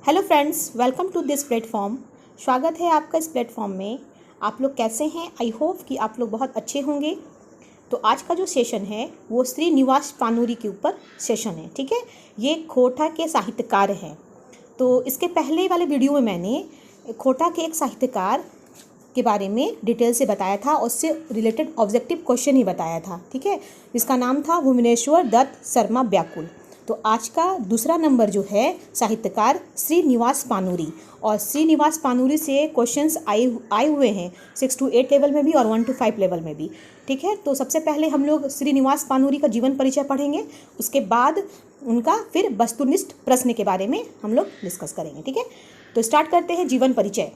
Hello friends, welcome to this platform. स्वागत है आपका इस प्लेटफॉर्म में। आप लोग कैसे हैं? आई होप कि आप लोग बहुत अच्छे होंगे। तो आज का जो सेशन है वो श्रीनिवास पानूरी के ऊपर सेशन है। ठीक है, ये खोटा के साहित्यकार हैं। तो इसके पहले वाले वीडियो में मैंने खोटा के एक साहित्यकार के बारे में डिटेल से बताया था और उससे रिलेटेड ऑब्जेक्टिव क्वेश्चन ही बताया था। ठीक है, जिसका नाम था भुवनेश्वर दत्त शर्मा व्याकुल। तो आज का दूसरा नंबर जो है साहित्यकार श्रीनिवास पानूरी, और श्रीनिवास पानूरी से क्वेश्चंस आए हुए हैं 6 to 8 लेवल में भी और 1 to 5 लेवल में भी। ठीक है, तो सबसे पहले हम लोग श्रीनिवास पानूरी का जीवन परिचय पढ़ेंगे, उसके बाद उनका फिर वस्तुनिष्ठ प्रश्न के बारे में हम लोग डिस्कस करेंगे। ठीक है, तो स्टार्ट करते हैं जीवन परिचय।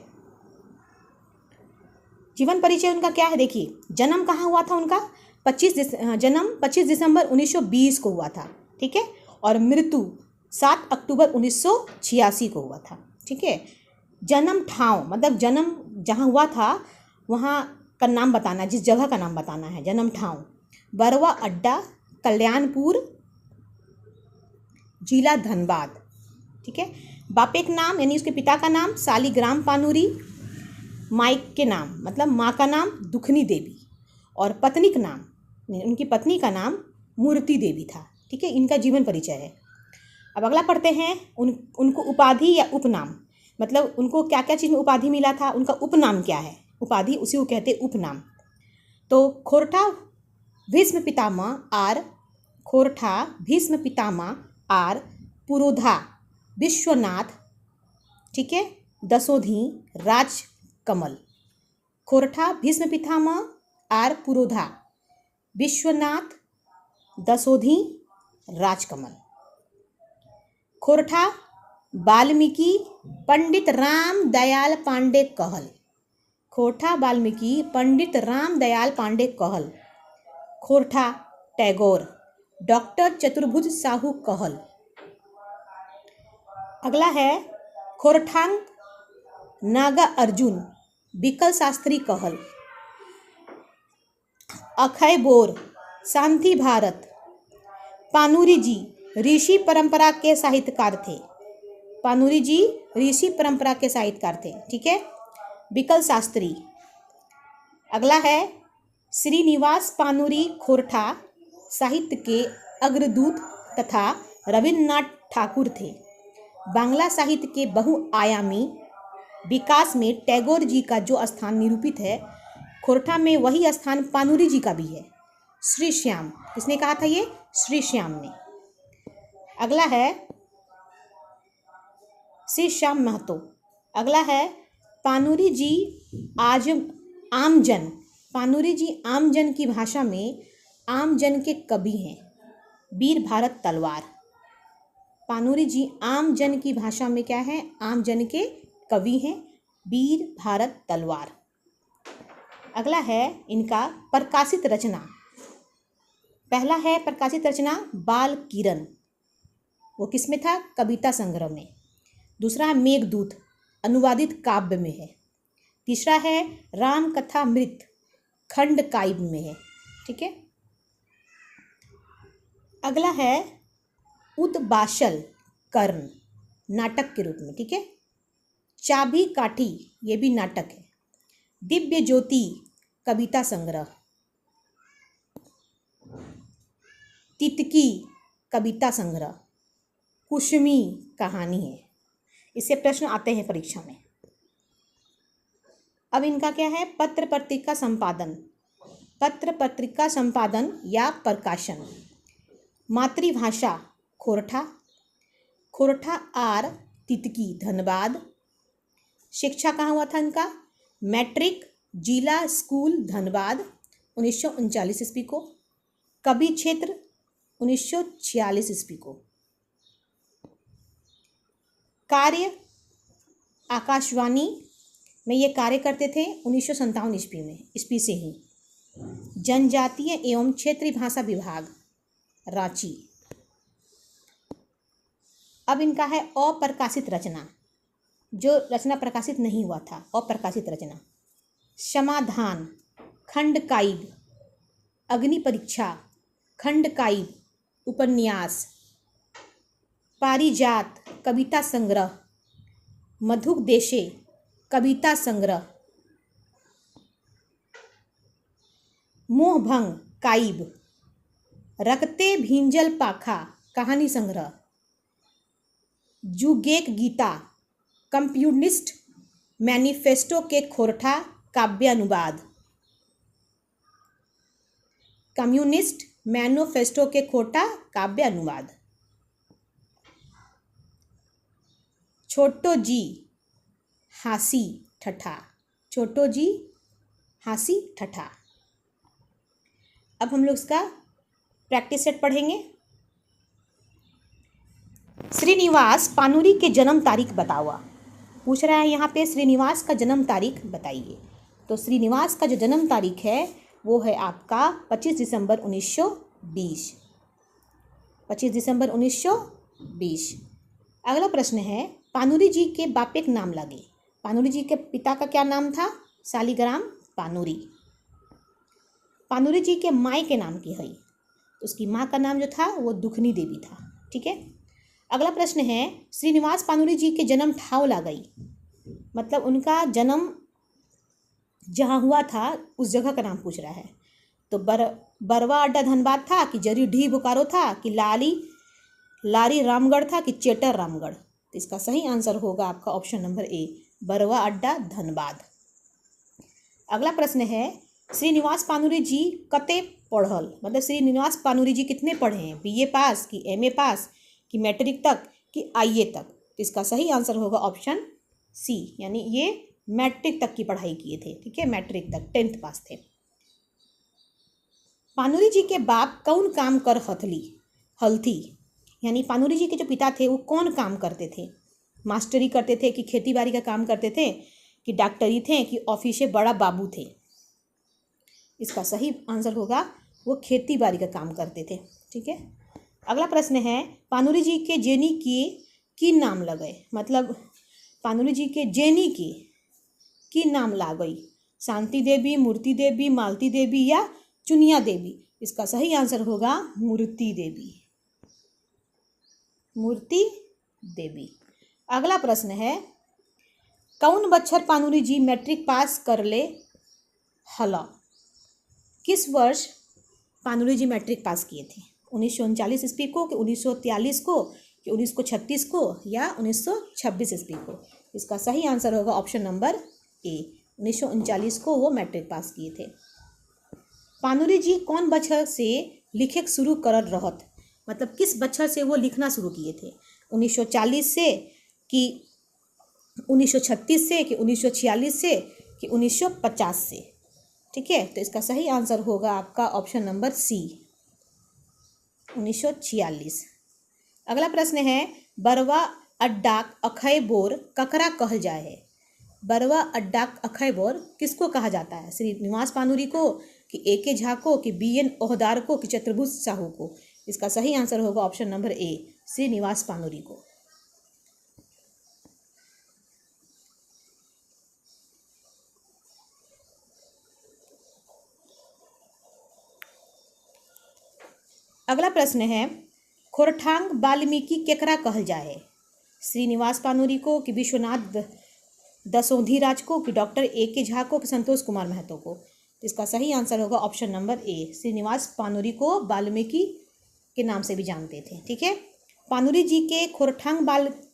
जीवन परिचय उनका क्या है, देखिए। जन्म कहाँ हुआ था उनका? 25 दिसंबर 1920 को हुआ था। ठीक है, और मृत्यु 7 अक्टूबर 1986 को हुआ था। ठीक है, जन्म ठाव मतलब जन्म जहाँ हुआ था वहाँ का नाम बताना, जिस जगह का नाम बताना है। जन्म ठाव बरवा अड्डा, कल्याणपुर, जिला धनबाद। ठीक है, बापे का नाम यानी उसके पिता का नाम शालिग्राम पानूरी, माइक के नाम मतलब माँ का नाम दुखनी देवी, और पत्नी का नाम उनकी पत्नी का नाम मूर्ति देवी था। ठीक है, इनका जीवन परिचय है। अब अगला पढ़ते हैं उनको उपाधि या उपनाम, मतलब उनको क्या क्या चीज़ में उपाधि मिला था, उनका उपनाम क्या है। उपाधि उसी को कहते हैं उपनाम। तो खोरठा भीष्म पितामह आर पुरोधा विश्वनाथ, ठीक है, दशोधी राजकमल। खोरठा भीष्म पितामह आर पुरोधा विश्वनाथ दशोधी राजकमल। खोरठा वाल्मीकि पंडित राम दयाल पांडे कहल। खोरठा वाल्मीकि पंडित राम दयाल पांडे कहल। खोरठा टैगोर डॉक्टर चतुर्भुज साहू कहल। अगला है खोरठांग नागा अर्जुन विकल शास्त्री कहल। अखय बोर शांति भारत। पानूरी जी ऋषि परंपरा के साहित्यकार थे। पानूरी जी ऋषि परंपरा के साहित्यकार थे। ठीक है, विकल शास्त्री। अगला है श्रीनिवास पानूरी खोरठा साहित्य के अग्रदूत तथा रविन्द्रनाथ ठाकुर थे। बांग्ला साहित्य के बहुआयामी विकास में टैगोर जी का जो स्थान निरूपित है, खोरठा में वही स्थान पानूरी जी का भी है। श्री श्याम, किसने कहा था ये? श्री श्याम ने। अगला है श्री श्याम महतो। अगला है पानूरी जी आमजन। पानूरी जी आमजन की भाषा में आमजन के कवि हैं। वीर भारत तलवार। पानूरी जी आमजन की भाषा में क्या है? आमजन के कवि हैं, वीर भारत तलवार। अगला है इनका प्रकाशित रचना। पहला है प्रकाशित रचना बाल किरण, वो किसमें था? कविता संग्रह में। दूसरा है मेघदूत, अनुवादित काव्य में है। तीसरा है राम कथा मृत, खंड काव्य में है। ठीक है, अगला है उद्बासल कर्ण, नाटक के रूप में। ठीक है, चाबी काठी, ये भी नाटक है। दिव्य ज्योति कविता संग्रह। तितकी कविता संग्रह। कुसुमी कहानी है। इससे प्रश्न आते हैं परीक्षा में। अब इनका क्या है? पत्र पत्रिका संपादन। पत्र पत्रिका संपादन या प्रकाशन। मातृभाषा खोरठा। खोरठा आर तितकी धनबाद। शिक्षा कहाँ हुआ था इनका? मैट्रिक जिला स्कूल धनबाद 1939 ईस्वी को। कवि क्षेत्र 1946 ईस्वी को। कार्य आकाशवाणी में ये कार्य करते थे 1957 ईस्वी से ही। जनजातीय एवं क्षेत्रीय भाषा विभाग रांची। अब इनका है अप्रकाशित रचना, जो रचना प्रकाशित नहीं हुआ था, अप्रकाशित रचना। समाधान खंड काव्य, अग्नि परीक्षा खंड काव्य उपन्यास, पारिजात कविता संग्रह, मधुक देशे कविता संग्रह, मोहभंग काइब, रक्ते भींजल पाखा कहानी संग्रह, जुगेक गीता कंप्यूनिस्ट मैनिफेस्टो के खोरठा काव्य अनुवाद, कम्युनिस्ट मैनिफेस्टो के खोटा काव्य अनुवाद, छोटो जी हासी ठठा, छोटो जी हासी ठठा। अब हम लोग इसका प्रैक्टिस सेट पढ़ेंगे। श्रीनिवास पानुरी के जन्म तारीख बताओ। पूछ रहा है यहाँ पे श्रीनिवास का जन्म तारीख बताइए। तो श्रीनिवास का जो जन्म तारीख है वो है आपका 25 दिसंबर 1920। 25 दिसंबर 1920। अगला प्रश्न है पानुरी जी के बापे का नाम लगे। पानुरी जी के पिता का क्या नाम था? शालिग्राम पानुरी। पानुरी जी के माई के नाम की है, तो उसकी माँ का नाम जो था वो दुखनी देवी था। ठीक है। अगला प्रश्न है श्रीनिवास पानुरी जी के जन्म ठाव ला गई, मतलब उनका जन्म जहाँ हुआ था उस जगह का नाम पूछ रहा है। तो बरवा अड्डा धनबाद था कि जरीडीह बोकारो था कि लारी रामगढ़ था कि चेटर रामगढ़। तो इसका सही आंसर होगा आपका ऑप्शन नंबर ए, बरवा अड्डा धनबाद। अगला प्रश्न है श्रीनिवास पानुरी जी कते पढ़ल, मतलब श्रीनिवास पानुरी जी कितने पढ़े हैं? बीए पास कि एमए पास कि मैट्रिक तक कि आईए तक? तो इसका सही आंसर होगा ऑप्शन सी, यानी ये मैट्रिक तक की पढ़ाई किए थे। ठीक है, मैट्रिक तक 10th पास थे। पानुरी जी के बाप कौन काम कर हलथी, यानी पानुरी जी के जो पिता थे वो कौन काम करते थे? मास्टरी करते थे कि खेती बाड़ी का काम करते थे कि डॉक्टरी थे कि ऑफिसे बड़ा बाबू थे? इसका सही आंसर होगा वो खेती बाड़ी का काम करते थे। ठीक है। अगला प्रश्न है पानुरी जी के जेनी की नाम लगे, मतलब पानुरी जी के जेनी की नाम ला गई? शांति देवी, मूर्ति देवी, मालती देवी या चुनिया देवी? इसका सही आंसर होगा मूर्ति देवी, मूर्ति देवी। अगला प्रश्न है कौन बच्चर पानुरी जी मैट्रिक पास कर ले हला? किस वर्ष पानुरी जी मैट्रिक पास किए थे? 1939 ईस्वी को कि 1943 को कि 1936 को या 1926 ईस्वी को? इसका सही आंसर होगा ऑप्शन नंबर ए, 1939 को वो मैट्रिक पास किए थे। पानुरी जी कौन बछर से लिखे शुरू कर रहत, मतलब किस बछर से वो लिखना शुरू किए थे? 1940 से कि 1936 से कि 1946 से कि 1950 से? ठीक है, तो इसका सही आंसर होगा आपका ऑप्शन नंबर सी, 1946। अगला प्रश्न है बरवा अड्डाक अखय बोर ककरा कहल जाए है? बरवा अड्डाक अखय बोर किसको कहा जाता है? श्रीनिवास पानुरी को कि ए.के. झा को कि बी.एन. ओहदार को कि चतुर्भुज साहू को? इसका सही आंसर होगा ऑप्शन नंबर ए, श्रीनिवास पानुरी को। अगला प्रश्न है खोरठांग वाल्मीकि केकरा कहल जाए? श्रीनिवास पानुरी को कि विश्वनाथ दसोधीराज को कि डॉक्टर ए.के. झा को कि संतोष कुमार महतो को? इसका सही आंसर होगा ऑप्शन नंबर ए, श्रीनिवास पानुरी को वाल्मीकि के नाम से भी जानते थे। ठीक है। पानुरी जी के खोरठांग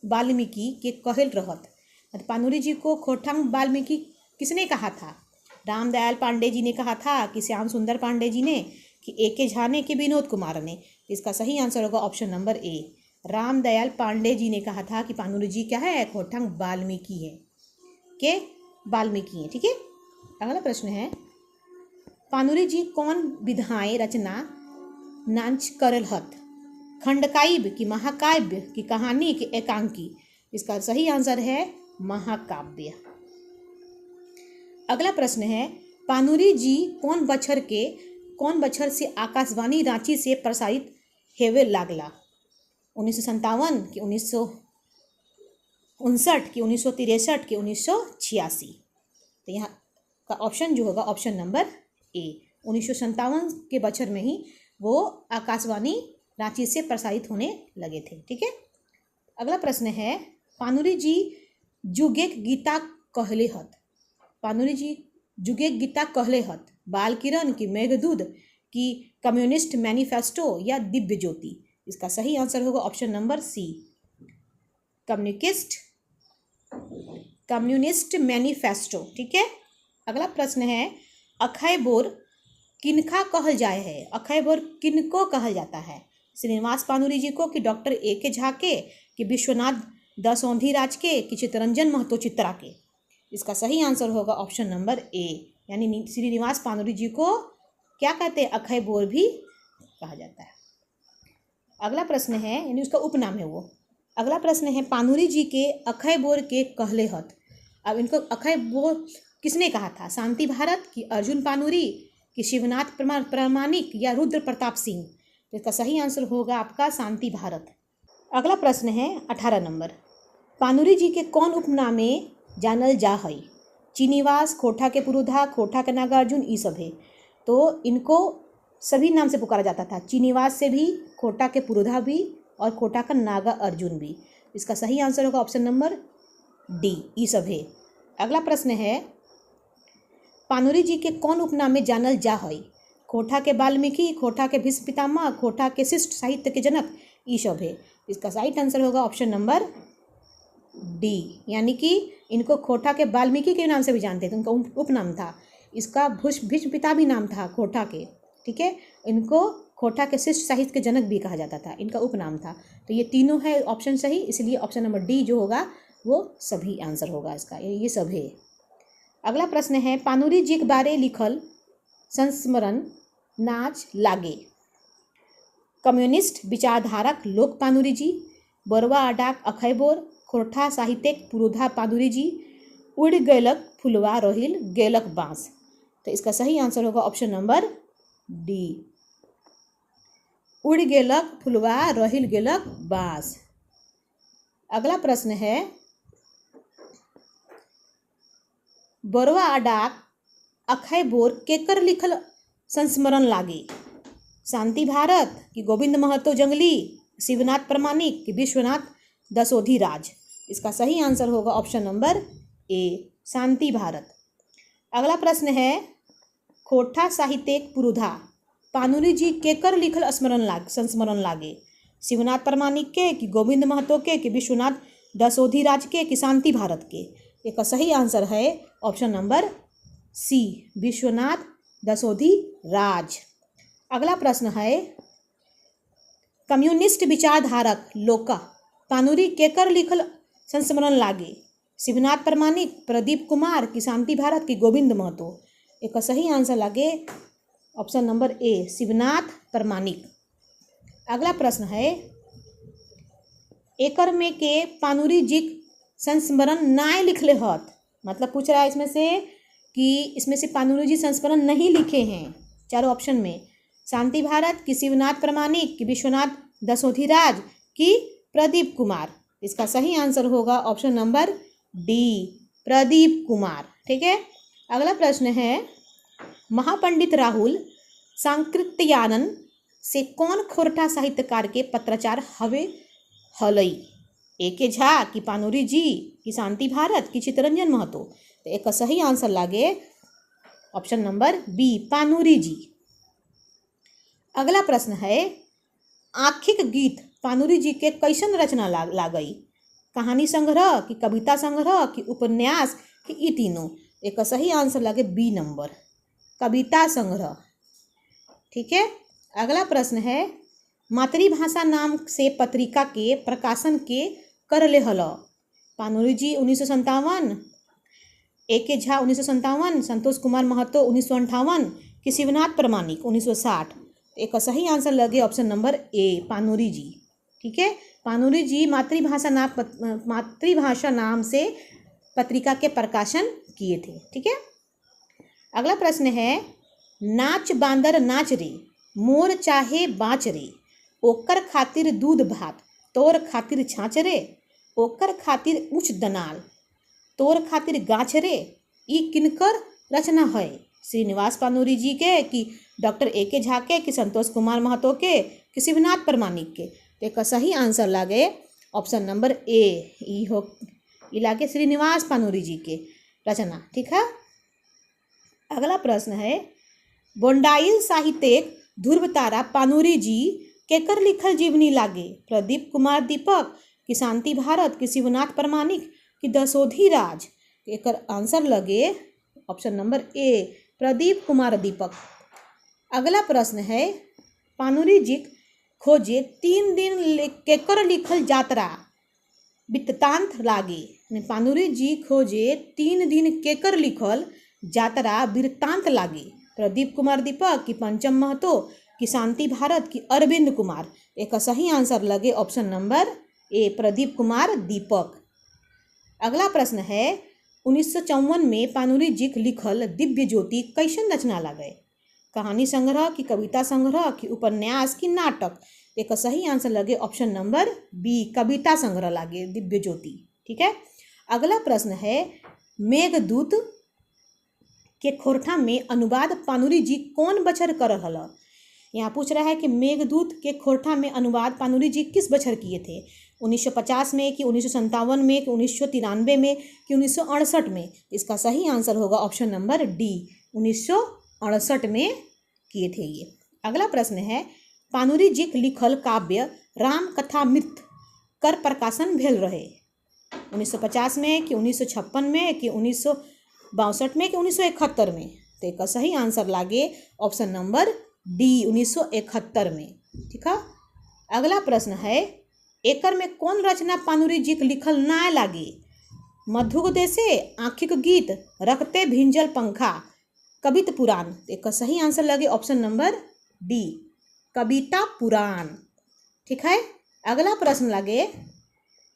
वाल्मीकि के कहल रहत, पानुरी जी को खोरठांग वाल्मीकि किसने कहा था? रामदयाल पांडे जी ने कहा था कि श्याम सुंदर पांडे जी ने कि ए.के. झा ने कि विनोद कुमार ने? इसका सही आंसर होगा option number A, Ramdayal Pandey ji ने कहा था कि पानुरी जी क्या है? खोरठांग वाल्मीकि है, के वाल्मीकि है। ठीक है। अगला प्रश्न है पानुरी जी कौन विधाएं रचना नाच करल हत? खंडकाव्य कि महाकाव्य कि कहानी कि एकांकी? इसका सही आंसर है महाकाव्य। अगला प्रश्न है पानुरी जी कौन बछर से आकाशवाणी रांची से प्रसारित हेवे लागला? 1957 कि 1959 कि 1963 कि 1986? तो यहाँ का ऑप्शन जो होगा ऑप्शन नंबर ए, 1957 के बछर में ही वो आकाशवाणी रांची से प्रसारित होने लगे थे। ठीक है। अगला प्रश्न है पानुरी जी जुगेक गीता कहले हत। पानुरी जी जुगेक गीता कहले हत। बाल किरण की मेघदूत की कम्युनिस्ट मैनिफेस्टो या दिव्य ज्योति। इसका सही आंसर होगा option number C, communist manifesto. ठीक है, अगला प्रश्न है अक्षय बोर किनका कहल जाए है। अक्षय बोर किनको कहल जाता है? श्रीनिवास पानुरी जी को, कि डॉक्टर ए के झा के, कि विश्वनाथ दसौंधीराज के, कि चित्तरंजन महतो चित्रा के। इसका सही आंसर होगा ऑप्शन नंबर ए, यानी श्रीनिवास पानुरी जी को क्या कहते हैं? अक्षय बोर भी कहा जाता है। अगला प्रश्न है, यानी उसका उपनाम है वो। अगला प्रश्न है पानुरी जी के अक्षय बोर के कहले हत। अब इनको अक्षय बोर किसने कहा था? शांति भारत, कि अर्जुन पानुरी, कि शिवनाथ प्रामाणिक, या रुद्र प्रताप सिंह। तो इसका सही आंसर होगा आपका शांति भारत। अगला प्रश्न है 18 नंबर, पानुरी जी के कौन उपनामे जानल जा है? चीनीवास, खोटा के पुरोधा, खोटा के नागार्जुन, ई सब है। तो इनको सभी नाम से पुकारा जाता था, चीनीवास से भी, खोटा के पुरोधा भी, और खोटा का नागा अर्जुन भी। इसका सही आंसर होगा ऑप्शन नंबर डी, ई सब है। अगला प्रश्न है पानुरी जी के कौन उपनामे जानल जा है? खोटा के वाल्मीकि, खोटा के भीष्म पितामह, खोटा के शिष्ट साहित्य के जनक, ई सब है। इसका सही आंसर होगा ऑप्शन नंबर डी, यानी कि इनको खोटा के वाल्मीकि के नाम से भी जानते थे, उनका उपनाम था। इसका भीष्म पिता भी नाम था खोटा के। ठीक है, इनको खोटा के शिष्ट साहित्य के जनक भी कहा जाता था, इनका उपनाम था। तो ये तीनों है ऑप्शन सही, इसलिए ऑप्शन नंबर डी जो होगा वो सभी आंसर होगा इसका, ये सब है। अगला प्रश्न है पानुरी जी के बारे लिखल संस्मरण नाच लागे। कम्युनिस्ट विचारधारक लोक पानुरी जी, बरवा अडाक अक्षय बोर, खोरठा साहित्यिक पुरोधा पानुरी जी, उड़ गेलक फुलवा रहिल गेलक बाँस। तो इसका सही आंसर होगा ऑप्शन नंबर डी, उड़ गेलक फुलवा रहिल गेलक बाँस। अगला प्रश्न है बरवा अडाक अक्षय बोर केकर लिखल संस्मरण लागे? शांति भारत, कि गोविंद महतो जंगली, शिवनाथ प्रामाणिक, कि विश्वनाथ दसौंधीराज। इसका सही आंसर होगा ऑप्शन नंबर ए, शांति भारत। अगला प्रश्न है खोटा साहित्यिक पुरोधा पानुरी जी केकर लिखल संस्मरण लागे? शिवनाथ प्रामाणिक के, कि गोविंद महतो के, कि विश्वनाथ दसौंधीराज के, कि शांति भारत के। इसका सही आंसर है ऑप्शन नंबर सी, विश्वनाथ दसौंधीराज। अगला प्रश्न है कम्युनिस्ट विचारधारक लोका पानुरी केकर लिखल संस्मरण लागे? शिवनाथ प्रामाणिक, प्रदीप कुमार, कि शांति भारत, कि गोविंद महतो। एक सही आंसर लागे ऑप्शन नंबर ए, शिवनाथ प्रामाणिक। अगला प्रश्न है एकर में के पानुरी जी संस्मरण नाय लिखले हत। मतलब पूछ रहा है इसमें से कि इसमें से पानुरी जी संस्मरण नहीं लिखे हैं चारों ऑप्शन में। शांति भारत, कि शिवनाथ प्रामाणिक, कि विश्वनाथ दसौंधीराज, कि प्रदीप कुमार। इसका सही आंसर होगा option number D, Pradeep Kumar. ठीक है, अगला प्रश्न है महापंडित राहुल सांकृत्यायन से कौन खोरठा साहित्यकार के पत्राचार हवे हलई? ए के झा, कि पानुरी जी, कि शांति भारत, कि चित्तरंजन महतो। तो एक सही आंसर लागे ऑप्शन नंबर बी, पानुरी जी। अगला प्रश्न है आखिक गीत पानुरी जी के कैसन रचना लागई? कहानी संग्रह, कि कविता संग्रह, कि उपन्यास, कि ई तीनों। एक सही आंसर लगे बी नंबर, कविता संग्रह। ठीक है, अगला प्रश्न है मातृभाषा नाम से पत्रिका के प्रकाशन के करले हल? पानुरी जी 1957, ए के झा 1957, संतोष कुमार महतो 1958, कि शिवनाथ प्रामाणिक 1960। एक सही आंसर लगे ऑप्शन नंबर ए, पानुरी जी। ठीक है, पानुरी जी मातृभाषा नाम से पत्रिका के प्रकाशन किए थे। ठीक है, अगला प्रश्न है नाच बांदर नाच रे, मोर चाहे बाँच रे, ओकर खातिर दूध भात, तोर खातिर छाछ रे, ओकर खातिर ऊँच दनाल, तोर खातिर गाछ रे। ई किनकर रचना है? श्रीनिवास पानुरी जी के, कि डॉक्टर ए के झा के, कि संतोष कुमार महतो के, कि शिवनाथ प्रामाणिक के। तो एक सही आंसर लागे ऑप्शन नंबर ए, ई हो ये लागे श्रीनिवास पानूरी जी के रचना। ठीक है। अगला प्रश्न है, बोंडाइल साहित्यिक ध्रुवतारा पानूरी जी केकर लिखल जीवनी लागे? प्रदीप कुमार दीपक कि शांति भारत कि शिवनाथ प्रमाणिक कि दशोधि राज? एकर आंसर लगे option number A, Pradeep Kumar Deepak. अगला प्रश्न है, पानूरी जी खोजे 3 दिन केकर लिखल यात्रा वृत्तांत लागे? पानूरी जी खोजे 3 दिन केकर लिखल यात्रा वृत्तांत लागे? प्रदीप कुमार दीपक कि पंचम महतो कि शांति भारत कि अरविंद कुमार? एक सही आंसर लगे option number A, Pradeep Kumar Deepak. अगला प्रश्न है, 1954 में पानूरी जी लिखल दिव्य ज्योति कैसन रचना लागे? कहानी संग्रह कि कविता संग्रह कि उपन्यास कि नाटक? एक सही आंसर लगे ऑप्शन नंबर बी, कविता संग्रह लागे दिव्य ज्योति। ठीक है। अगला प्रश्न है, मेघदूत के खोरठा में अनुवाद पानूरी जी कौन बछर कर रहल? यहाँ पूछ रहा है कि मेघदूत के खोरठा में अनुवाद पानूरी जी किस बछर किए थे? 1950 में कि 1957 में कि 1993 में कि 1968 में? इसका सही आंसर होगा ऑप्शन नंबर डी, 1968 में किए थे ये। अगला प्रश्न है, पानूरी जी लिखल काव्य राम कथामृत कर प्रकाशन भेल रहे? 1950 में कि 1956 में कि 1962 में कि 1971 में? तो एक सही आंसर लागे ऑप्शन नंबर डी, 1971 में। ठीक है। अगला प्रश्न है, एकर में कौन रचना पानूरी जी लिखल ना लागे? मधुक देशे, आँखिक गीत, रखते भिंजल पंखा, कविता पुराण? एक सही आंसर लगे ऑप्शन नंबर डी, कविता पुराण। ठीक है। अगला प्रश्न लगे,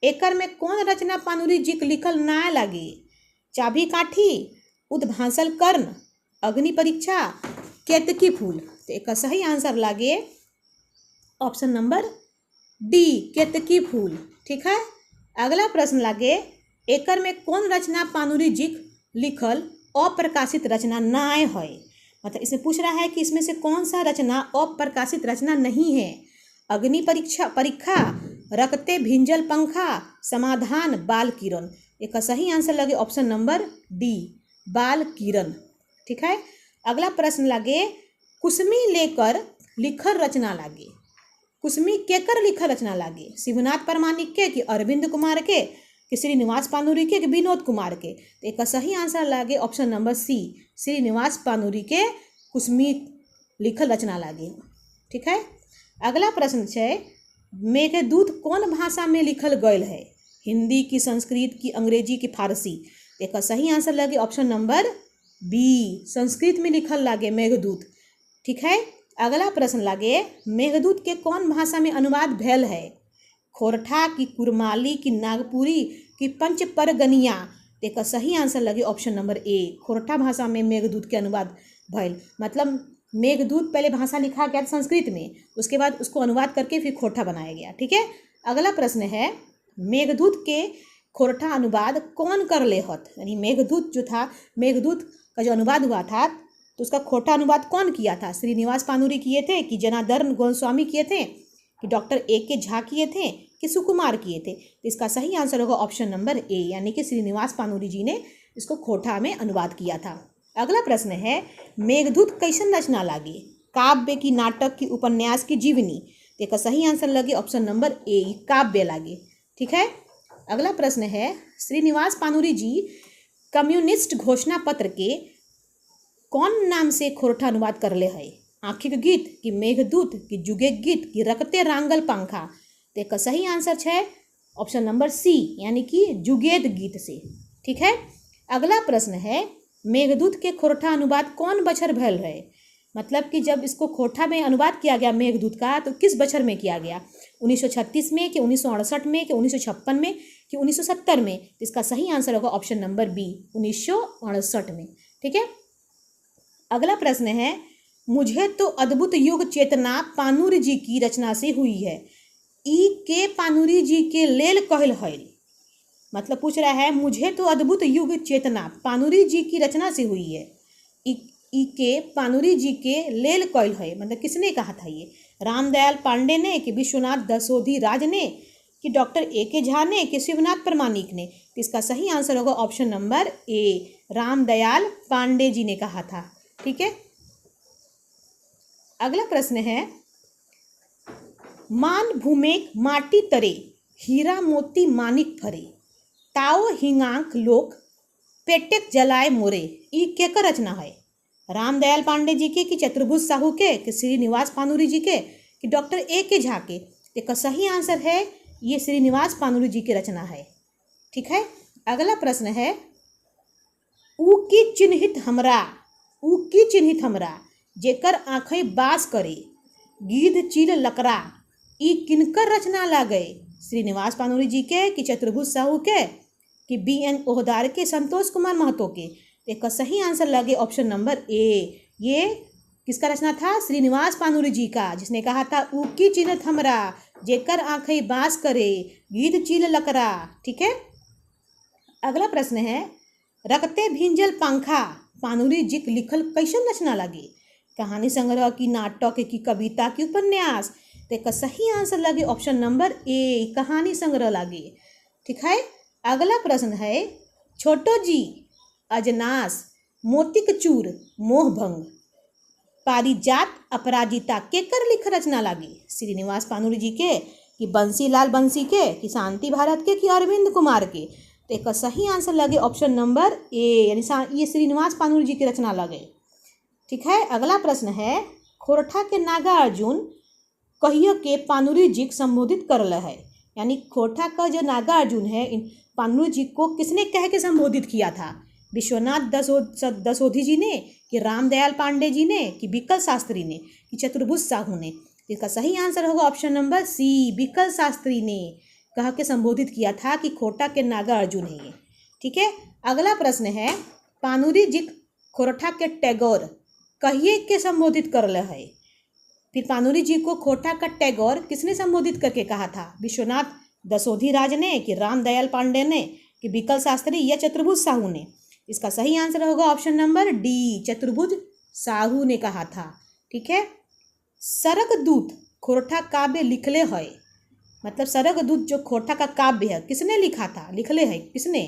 एकर में कौन रचना पानूरी जी लिखल ना लागे? चाबी काठी, उद्भांसल कर्ण, अग्नि परीक्षा, केतकी फूल? तो एक सही आंसर लागे ऑप्शन नंबर डी, केतकी फूल। ठीक है। अगला प्रश्न लागे, एकर में कौन रचना पानूरी जी लिखल अप्रकाशित रचना ना है? मतलब इसमें पूछ रहा है कि इसमें से कौन सा रचना अप्रकाशित रचना नहीं है? अग्नि परीक्षा, रखते भिंजल पंखा, समाधान, बाल किरण? एक सही आंसर लगे ऑप्शन नंबर डी, बाल किरण। ठीक है। अगला प्रश्न लगे, कुसमी लेकर लिखल रचना लागे? कुसमी केकर लिखल रचना लागे? शिवनाथ प्रमाणिक के कि अरविंद कुमार के कि श्रीनिवास पानूरी के कि विनोद कुमार के? तो एक सही आंसर लागे ऑप्शन नंबर सी, श्रीनिवास पानूरी के कुसमी लिखल रचना लागे। ठीक है। अगला प्रश्न है, मेघदूत कौन भाषा में लिखल गयल है? हिंदी की, संस्कृत की, अंग्रेजी की, फारसी? एक सही आंसर लगे ऑप्शन नंबर बी, संस्कृत में लिखल लागे मेघदूत। ठीक है। अगला प्रश्न लागे, मेघदूत के कौन भाषा में अनुवाद भेल है? खोरठा की, कुरमाली की, नागपुरी की, पंचपरगनिया? एक सही आंसर लगे ऑप्शन नंबर ए, खोरठा भाषा में मेघदूत के अनुवाद भइल। मतलब मेघदूत पहले भाषा लिखा गया संस्कृत में, उसके बाद उसको अनुवाद करके फिर खोरठा बनाया गया। ठीक है। अगला प्रश्न है, मेघदूत के खोरठा अनुवाद कौन कर ले हत? यानी मेघदूत जो था, मेघदूत का जो अनुवाद हुआ था तो उसका खोरठा अनुवाद कौन किया था? श्रीनिवास पानूरी किए थे कि जनार्दन गोस्वामी किए थे कि डॉक्टर A.K. झा किए थे कि सुकुमार किए थे? तो इसका सही आंसर होगा ऑप्शन नंबर ए, यानी कि श्रीनिवास पानूरी जी ने इसको खोरठा में अनुवाद किया था। अगला प्रश्न है, मेघदूत कैसन रचना लागे? काव्य की, नाटक की, उपन्यास की, जीवनी? तो इसका सही आंसर लगे ऑप्शन नंबर ए, काव्य लागे। ठीक है। अगला प्रश्न है, श्रीनिवास पानूरी जी कम्युनिस्ट घोषणा पत्र के कौन नाम से खोरठा अनुवाद कर ले है? आँखिक गीत कि मेघदूत कि जुगे गीत कि रखते रांगल पंखा? तो एक सही आंसर है ऑप्शन नंबर सी, यानी कि जुगेद गीत से। ठीक है। अगला प्रश्न है, मेघदूत के खोरठा अनुवाद कौन बछर भेल रहे? मतलब कि जब इसको खोरठा में अनुवाद किया गया मेघदूत का तो किस बछर में किया गया? 1936 में कि 1968 में कि 1956 में कि 1970 में? तो इसका सही आंसर होगा ऑप्शन नंबर बी, 1968 में। ठीक है। अगला प्रश्न है, मुझे तो अद्भुत युग चेतना पानूरी जी की रचना से हुई है, ई के पानूरी जी के लेल कहल है? मतलब पूछ रहा है, मुझे तो अद्भुत युग चेतना पानूरी जी की रचना से हुई है, ई के पानूरी जी के लेल कहल है? मतलब किसने कहा था ये? रामदयाल पांडे ने कि विश्वनाथ दशोधि राज ने कि डॉक्टर ए के झा ने कि शिवनाथ प्रमाणिक ने? तो इसका सही आंसर होगा option number A, Ramdayal Pandey ji ने कहा था। ठीक है, अगला प्रश्न है, मान भूमेक माटी तरे हीरा मोती मानिक फरे ताओ हिंगांक लोक पेटेक जलाए मोरे, ई केकर रचना है? रामदयाल पांडे जी के कि चतुर्भुज साहू के कि श्रीनिवास पानूरी जी के कि डॉक्टर ए के झा के? इसका सही आंसर है ये श्रीनिवास पानूरी जी की रचना है। ठीक है, अगला प्रश्न है, ऊ की चिन्हित हमरा जेकर आँखें बास करे गिद्ध चील लकड़ा, ई किनकर रचना लागे? श्रीनिवास पानूरी जी के कि चतुर्भुज साहू के कि बी.एन. ओहदार के संतोष कुमार महतो के? एक सही आंसर लगे ऑप्शन नंबर ए, ये किसका रचना था? श्रीनिवास पानूरी जी का, जिसने कहा था ऊ की चिन्हित हमरा जेकर आँखें बास करे गिद्ध चील लकड़ा। ठीक है, अगला प्रश्न है, रखते भिंजल पंखा पानूरी जी के लिखल कैसन रचना लगे? कहानी संग्रह की, नाटक की, कविता की, उपन्यास? तो एक सही आंसर लगे ऑप्शन नंबर ए, कहानी संग्रह लगे। ठीक है, अगला प्रश्न है, छोटो जी अजनास मोतिक चूर मोहभंग पारिजात अपराजिता केकर लिख रचना लगे? श्रीनिवास पानूरी जी के कि बंसीलाल बंसी के कि शांति भारत के कि अरविंद कुमार के? तो एक सही आंसर लगे ऑप्शन नंबर ए, यानी ये श्रीनिवास पानूरी जी की रचना लगे। ठीक है, अगला प्रश्न है, खोरठा के नागा अर्जुन कहियो के पानूरी जी को संबोधित करल है? यानी खोरठा का जो नागा अर्जुन है इन पानूरी जी को किसने कह के संबोधित किया था? विश्वनाथ दसोधी जी ने कि रामदयाल पांडे जी ने कि बिक्कल शास्त्री ने कि चतुर्भुज साहू ने? इसका सही आंसर होगा ऑप्शन नंबर सी, बिक्कल शास्त्री ने कह के संबोधित किया था कि खोरठा के नागा अर्जुन है ये। ठीक है, अगला प्रश्न है, पानूरी जी खोरठा के टैगोर कहिए के संबोधित करल है? फिर पानूरी जी को खोरठा का टैगोर किसने संबोधित करके कहा था? विश्वनाथ दसोधी राज ने कि रामदयाल पांडे ने कि बिक्कल शास्त्री या चतुर्भुज साहू ने? इसका सही आंसर होगा ऑप्शन नंबर डी, चतुर्भुज साहू ने कहा था। ठीक है, सरक दूत खोरठा काव्य लिखले है, मतलब सरक दूत जो खोरठा का काव्य है किसने लिखा था, लिखले है किसने?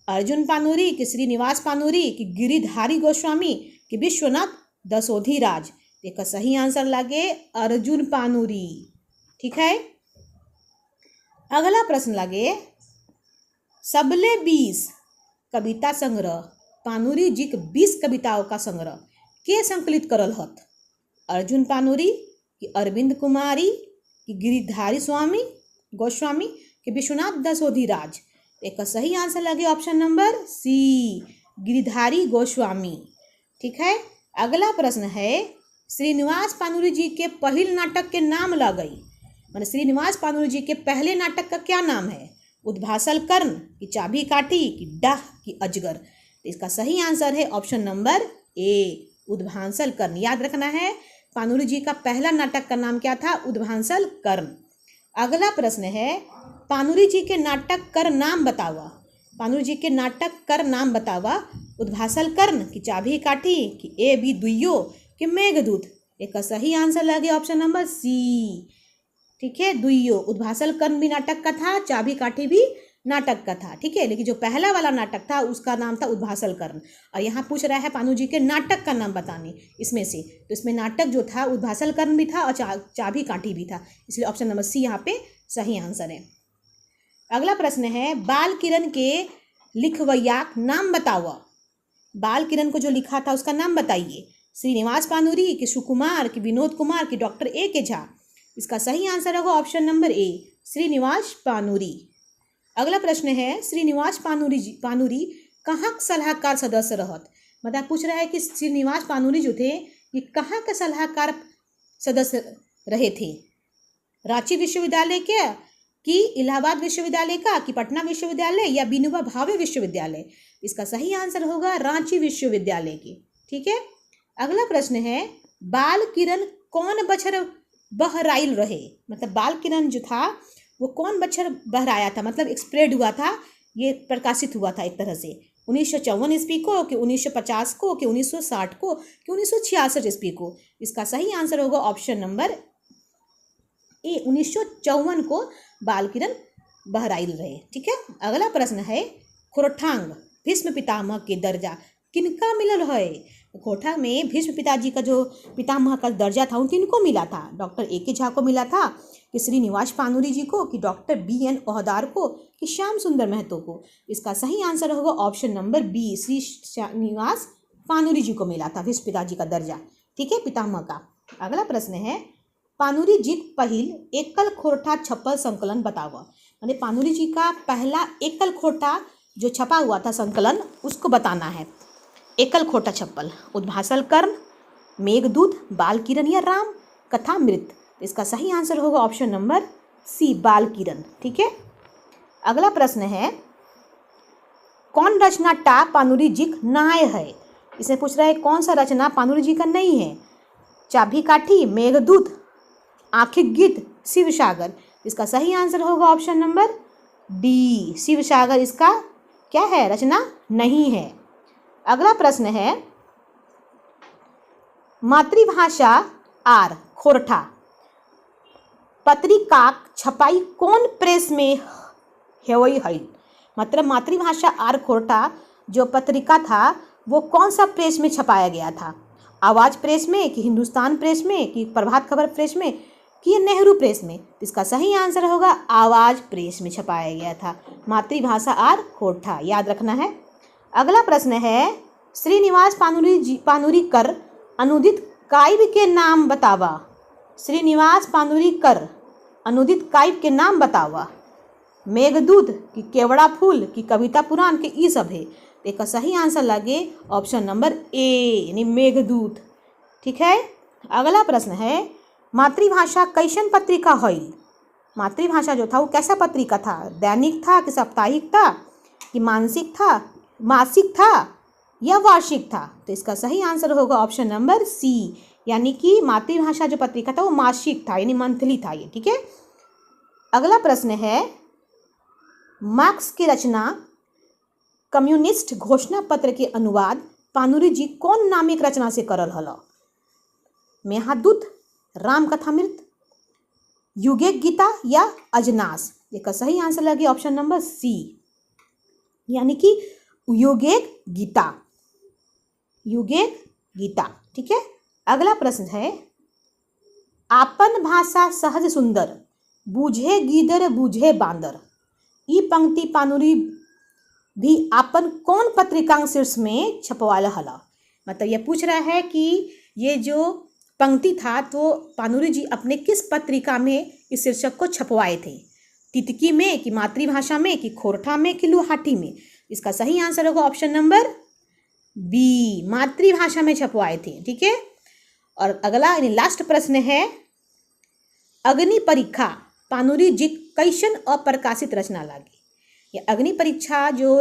अर्जुन पानूरी कि श्रीनिवास पानूरी कि गिरिधारी गोस्वामी कि विश्वनाथ दसोधी राज? एक सही आंसर लगे अर्जुन पानूरी। ठीक है, अगला प्रश्न लगे, सबले 20 कविता संग्रह पानूरी जी के 20 कविताओं का संग्रह के संकलित करल हत? अर्जुन पानूरी कि अरविंद कुमारी कि गिरिधारी गोस्वामी कि विश्वनाथ दसोधी राज? एक सही आंसर लगे option number C, Giridhari Goswami. ठीक है, अगला प्रश्न है, श्रीनिवास पानूरी जी के पहले नाटक के नाम लगई? मतलब श्रीनिवास पानूरी जी के पहले नाटक का क्या नाम है? उद्भासल कर्ण कि चाबी काठी कि डाह कि अजगर? तो इसका सही आंसर है ऑप्शन नंबर ए, उद्भासल कर्ण। याद रखना है, पानूरी जी का पहला नाटक का नाम क्या था? उद्भासल कर्ण। अगला प्रश्न है, पानूरी जी के नाटक कर नाम बतावा? पानूरी जी के नाटक कर नाम बतावा? उद्भासल कर्ण कि चाबी काठी कि ए बी दुइयो कि मेघदूत? एक सही आंसर लगे ऑप्शन नंबर सी। ठीक है, दुइयो, उद्भासल कर्ण भी नाटक का था, चाबी काठी भी नाटक का था। ठीक है, लेकिन जो पहला वाला नाटक था उसका नाम था उद्भासल कर्ण। और यहाँ पूछ रहा है पानूरी जी के नाटक का नाम बताने इसमें से, तो इसमें नाटक जो था उद्भासल कर्ण भी था और चाबी काठी भी था, इसलिए ऑप्शन नंबर सी यहाँ पे सही आंसर है। अगला प्रश्न है, बाल किरण के लिखवैया नाम बताओ? बाल किरण को जो लिखा था उसका नाम बताइए। श्रीनिवास पानूरी कि सुकुमार कि विनोद कुमार कि डॉक्टर ए के झा? इसका सही आंसर होगा ऑप्शन नंबर ए, श्रीनिवास पानूरी। अगला प्रश्न है, श्रीनिवास पानूरी कहाँ के सलाहकार सदस्य रहत? मतलब पूछ रहा है कि श्रीनिवास पानूरी जो थे ये कहाँ के सलाहकार सदस्य रहे थे? रांची विश्वविद्यालय के कि इलाहाबाद विश्वविद्यालय का कि पटना विश्वविद्यालय या विनोबा भावे विश्वविद्यालय? इसका सही आंसर होगा रांची विश्वविद्यालय की। ठीक है, अगला प्रश्न है, बाल किरण कौन बछर बहराइल रहे? मतलब बाल किरण जो था वो कौन बछर बहराया था, मतलब स्प्रेड हुआ था, ये प्रकाशित हुआ था एक तरह से 1954 ईस्वी को कि 1950 को कि 1960 को कि 1966 ईस्वी को? इसका सही आंसर होगा ऑप्शन नंबर ए, 1954 को बाल किरण बहराइल रहे। ठीक है, अगला प्रश्न है खोरठांग भीष्म पितामह के दर्जा किनका मिलल है। खोरठांग में भीष्म पिताजी का जो पितामह का दर्जा था उन किनको मिला था। Doctor A K. झा को मिला था, कि श्रीनिवास पानूरी जी को, कि डॉक्टर बी.एन. ओहदार को, कि श्याम सुंदर महतो को। इसका सही आंसर होगा option number B, Srinivas Panuri जी को मिला था भीष्म पिताजी का दर्जा। ठीक है, पितामह का। अगला प्रश्न है पानूरी जी पहिल एकल खोरठा छप्पल संकलन बतावा। यानी पानूरी जी का पहला एकल खोरठा जो छपा हुआ था संकलन उसको बताना है। एकल खोरठा छप्पल उद्भासल कर्ण, मेघदूत, बाल किरण या राम कथामृत। इसका सही आंसर होगा ऑप्शन नंबर सी, बाल किरण। ठीक है, अगला प्रश्न है कौन रचना टा पानूरी जी नाय है। इसे पूछ रहा है कौन सा रचना पानूरी जी का नहीं है। चाबी काठी, मेघदूत, आंखिक गीत, शिवसागर। इसका सही आंसर होगा ऑप्शन नंबर डी, शिवसागर इसका क्या है, रचना नहीं है। अगला प्रश्न है मातृभाषा आर खोरठा पत्रिका छपाई कौन प्रेस में हेवई है। मतलब मातृभाषा आर खोरठा जो पत्रिका था वो कौन सा प्रेस में छपाया गया था। आवाज़ प्रेस में, कि हिंदुस्तान प्रेस में, कि प्रभात खबर प्रेस में, कि नेहरू प्रेस में। इसका सही आंसर होगा आवाज़ प्रेस में छपाया गया था। मातृभाषा आर खोरठा याद रखना है। अगला प्रश्न है श्रीनिवास पानूरी कर अनुदित काव्य के नाम बतावा। श्रीनिवास पानूरी कर अनुदित काव्य के नाम बतावा। मेघदूत, कि केवड़ा फूल, कि कविता पुराण, के ई सब है। इसका सही आंसर लगे ऑप्शन नंबर ए, यानी मेघदूत। ठीक है, अगला प्रश्न है मातृभाषा कैसन पत्रिका है। मातृभाषा जो था वो कैसा पत्रिका था, दैनिक था, कि साप्ताहिक था, कि मानसिक था, मासिक था या वार्षिक था। तो इसका सही आंसर होगा ऑप्शन नंबर सी, यानी कि मातृभाषा जो पत्रिका था वो मासिक था, यानी मंथली था ये। ठीक है, अगला प्रश्न है मार्क्स की रचना कम्युनिस्ट घोषणा पत्र के अनुवाद पानूरी जी कौन नामिक रचना से करल हल। मेघदूत, राम कथामृत, युगे गीता या अजनास। इसका सही आंसर लगे ऑप्शन नंबर सी, यानी कि युगे गीता, युगे गीता। ठीक है, अगला प्रश्न है आपन भाषा सहज सुंदर बूझे गीदर बूझे बांदर। ई पंक्ति पानूरी भी आपन कौन पत्रिका शीर्ष में छपवाला हला। मतलब यह पूछ रहा है कि ये जो पंक्ति था तो पानूरी जी अपने किस पत्रिका में इस शीर्षक को छपवाए थे। तितकी में, कि मातृभाषा में, कि खोरठा में, कि लुहाटी में। इसका सही आंसर होगा ऑप्शन नंबर बी, मातृभाषा में छपवाए थे। ठीक है, और अगला यानी लास्ट प्रश्न है अग्नि परीक्षा पानूरी जी कैसन अप्रकाशित रचना लागी। ये अग्नि परीक्षा जो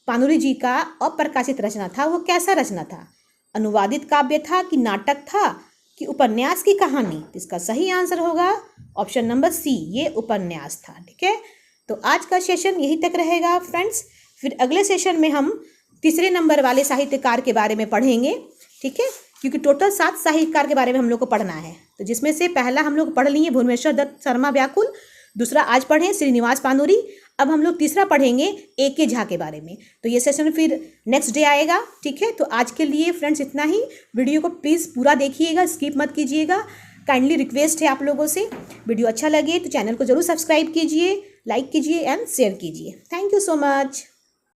पानूरी जी का अप्रकाशित रचना था वो कैसा रचना था। अनुवादित काव्य था, कि नाटक था, कि उपन्यास की कहानी। इसका सही आंसर होगा ऑप्शन नंबर सी, ये उपन्यास था। ठीक है, तो आज का सेशन यहीं तक रहेगा फ्रेंड्स। फिर अगले सेशन में हम तीसरे नंबर वाले साहित्यकार के बारे में पढ़ेंगे। ठीक है, क्योंकि टोटल 7 साहित्यकार के बारे में हम लोग को पढ़ना है। तो जिसमें से पहला हम लोग पढ़ लिए भुवनेश्वर दत्त शर्मा व्याकुल, दूसरा आज पढ़ें श्रीनिवास पानूरी, अब हम लोग तीसरा पढ़ेंगे ए.के. झा के बारे में। तो ये सेशन फिर नेक्स्ट डे आएगा। ठीक है, तो आज के लिए फ्रेंड्स इतना ही। वीडियो को प्लीज़ पूरा देखिएगा, स्किप मत कीजिएगा। काइंडली रिक्वेस्ट है आप लोगों से, वीडियो अच्छा लगे तो चैनल को जरूर सब्सक्राइब कीजिए, लाइक कीजिए एंड शेयर कीजिए। Thank you so much.